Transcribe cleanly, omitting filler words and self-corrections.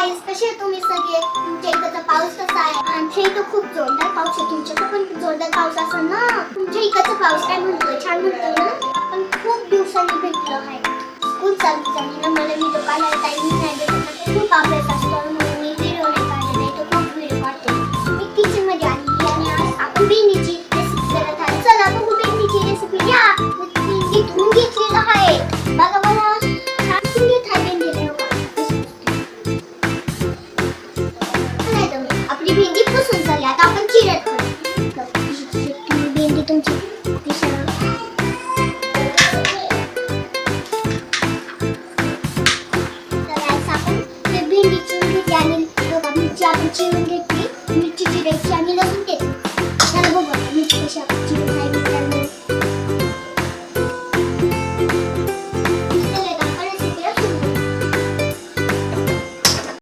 गाईस, कसे आहे तुम्ही सगळे? तुमच्या इकडचा पाऊस कसा आहे? आमच्या इथं खूप जोरदार पाऊस आहे. तुमच्याकडे पण जोरदार पाऊस असेल ना? तुमच्या इकडचा पाऊस काय म्हणतोय? छान म्हणतोय ना? आपण खूप दिवसांनी भेटलो आहे. स्कूल चालू झाली ना, मला मी दुकानाला टाइम नाही भेटत. खूप अभ्यास असतो म्हणून मी व्हिडिओ नाही काढले, नाही तर खूप व्हिडिओ काढते. मी किचन मध्ये आली आणि आज आपण भेंडीची रेसिपी करत आहे. चला बघू भेंडीची रेसिपी. या भेंडी धुवून घेतलेलं आहे. बघा मला छान धुवून घेत आहे भेंडीला. आपली भेंडी पुसून झाली. आता आपण चिरत करू. भेंडी तुमची भेंडी चिरून घेतली आणि मिरची आपण चिरून घेतली.